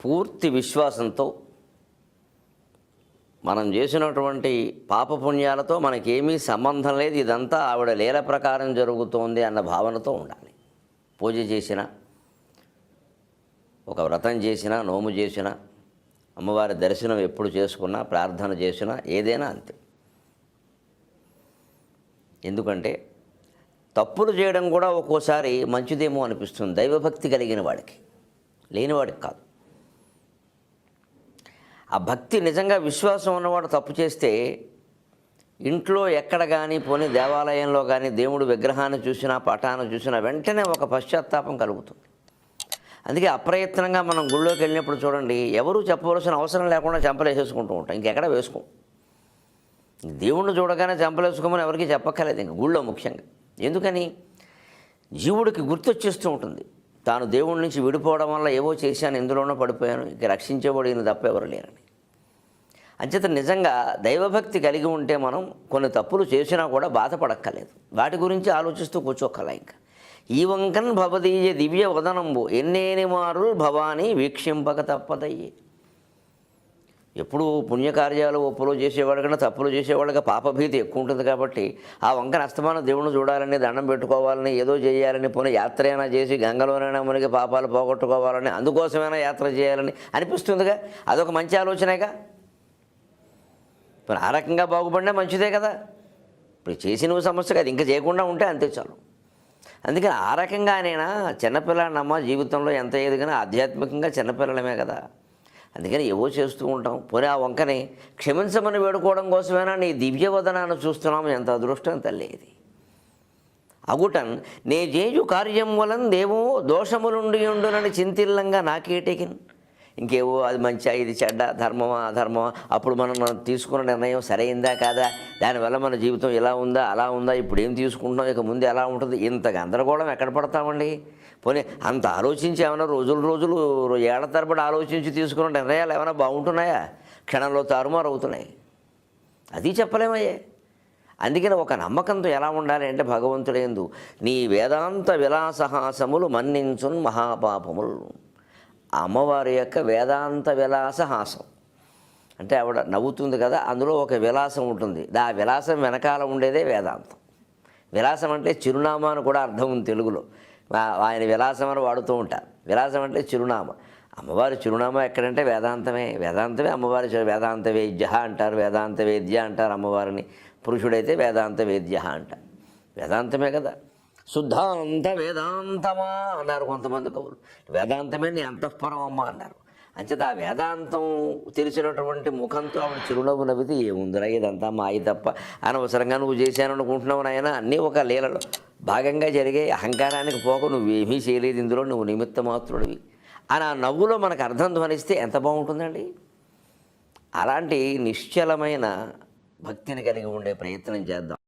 పూర్తి విశ్వాసంతో మనం చేసినటువంటి పాపపుణ్యాలతో మనకేమీ సంబంధం లేదు, ఇదంతా ఆవిడ లీల ప్రకారం జరుగుతోంది అన్న భావనతో ఉండాలి. పూజ చేసినా, ఒక వ్రతం చేసినా, నోము చేసినా, అమ్మవారి దర్శనం ఎప్పుడు చేసుకున్నా, ప్రార్థన చేసినా ఏదైనా అంతే. ఎందుకంటే తప్పులు చేయడం కూడా ఒక్కోసారి మంచిదేమో అనిపిస్తుంది దైవభక్తి కలిగిన వాడికి, లేనివాడికి కాదు. ఆ భక్తి నిజంగా విశ్వాసం ఉన్నవాడు తప్పు చేస్తే ఇంట్లో ఎక్కడ కానీ పోనీ దేవాలయంలో కానీ దేవుడు విగ్రహాన్ని చూసినా పటాన్ని చూసినా వెంటనే ఒక పశ్చాత్తాపం కలుగుతుంది. అందుకే అప్రయత్నంగా మనం గుళ్ళోకి వెళ్ళినప్పుడు చూడండి, ఎవరూ చెప్పవలసిన అవసరం లేకుండా చెంపలేసేసుకుంటూ ఉంటాం. ఇంకెక్కడ వేసుకోం. దేవుణ్ణి చూడగానే చెంపలేసుకోమని ఎవరికి చెప్పక్కర్లేదు, ఇంక గుళ్ళో ముఖ్యంగా. ఎందుకని? జీవుడికి గుర్తొచ్చేస్తూ ఉంటుంది, తాను దేవుడి నుంచి విడిపోవడం వల్ల ఏవో చేశాను, ఎందులోనో పడిపోయాను, ఇక రక్షించేవాడు ఈయన తప్ప ఎవరు లేరని. అంచేత నిజంగా దైవభక్తి కలిగి ఉంటే మనం కొన్ని తప్పులు చేసినా కూడా బాధపడక్కర్లేదు, వాటి గురించి ఆలోచిస్తూ కూర్చోక్కల. ఇంకా ఈ వంకన్ భవదీయ దివ్య వదనంబు ఎన్నేని మారుల్ భవానీ వీక్షింపక తప్పదయ్యి. ఎప్పుడు పుణ్యకార్యాలు ఒప్పులు చేసేవాడు కన్నా తప్పులు చేసేవాళ్ళకి పాపభీతి ఎక్కువ ఉంటుంది. కాబట్టి ఆ వంకన అస్తమానం దేవుణ్ణి చూడాలని, దండం పెట్టుకోవాలని, ఏదో చేయాలని, పోనీ యాత్ర అయినా చేసి గంగలోనైనా మునిగి పాపాలు పోగొట్టుకోవాలని, అందుకోసమైనా యాత్ర చేయాలని అనిపిస్తుందిగా. అదొక మంచి ఆలోచనేగా. మరి ఆ రకంగా బాగుపడినా మంచిదే కదా. ఇప్పుడు చేసి నువ్వు సమస్య కాదు, ఇంకా చేయకుండా ఉంటే అంతే చాలు. అందుకని ఆ రకంగానైనా చిన్నపిల్లనమ్మ జీవితంలో ఎంత ఎదిగినా ఆధ్యాత్మికంగా చిన్నపిల్లలమే కదా. అందుకని ఏవో చేస్తూ ఉంటాం. పోనీ ఆ వంకని క్షమించమని వేడుకోవడం కోసమైనా నీ దివ్యవదనాన్ని చూస్తున్నాము. ఎంత అదృష్టం తల్లి ఇది. అగుటన్ నే జేజు కార్యం వలన దేవో దోషములుండి ఉండునని చింతిల్లంగా నాకేటికిన్. ఇంకేవో అది మంచిగా, ఇది చెడ్డ, ధర్మమా అధర్మమా, అప్పుడు మనం తీసుకున్న నిర్ణయం సరైందా కాదా, దానివల్ల మన జీవితం ఇలా ఉందా అలా ఉందా, ఇప్పుడు ఏం తీసుకుంటున్నాం, ఇక ముందు ఎలా ఉంటుంది, ఇంత గందరగోళం ఎక్కడ పడతామండి. పోనీ అంత ఆలోచించి ఏమైనా రోజులు ఏళ్ల తరబడి ఆలోచించి తీసుకున్న నిర్ణయాలు ఏమైనా బాగుంటున్నాయా? క్షణంలో తారుమారు అవుతున్నాయి. అది చెప్పలేమయ్యే. అందుకని ఒక నమ్మకంతో ఎలా ఉండాలి అంటే భగవంతుడేందు నీ వేదాంత విలాసహాసములు మన్నించున్ మహాపాపములు. అమ్మవారి యొక్క వేదాంత విలాసహాసం అంటే ఆవిడ నవ్వుతుంది కదా, అందులో ఒక విలాసం ఉంటుంది. ఆ విలాసం వెనకాల ఉండేదే వేదాంతం. విలాసం అంటే చిరునామా అని కూడా అర్థం ఉంది తెలుగులో. ఆయన విలాసం అని వాడుతూ ఉంటారు. విలాసం అంటే చిరునామా. అమ్మవారి చిరునామా ఎక్కడంటే వేదాంతమే. వేదాంతమే అమ్మవారి వేదాంత వేద్య అంటారు, వేదాంత వేద్య అంటారు అమ్మవారిని. పురుషుడైతే వేదాంత వేద్య అంటారు. వేదాంతమే కదా. శుద్ధాంత వేదాంతమా అన్నారు కొంతమంది కవులు. వేదాంతమే నీ అంతఃపురం అమ్మ అన్నారు. అంచేత ఆ వేదాంతం తెలిసినటువంటి ముఖంతో ఆవిడ చిరునవ్వు నవ్వితే ఏముందిరా ఇదంతా మాయి తప్ప, అనవసరంగా నువ్వు చేశాను అనుకుంటున్నావు నాయన, అన్నీ ఒక లీలలో భాగంగా జరిగే, అహంకారానికి పోక నువ్వేమీ చేయలేదు, ఇందులో నువ్వు నిమిత్త మాత్రుడివి అని ఆ నవ్వులో మనకు అర్థం ధ్వనిస్తే ఎంత బాగుంటుందండి. అలాంటి నిశ్చలమైన భక్తిని కలిగి ఉండే ప్రయత్నం చేద్దాం.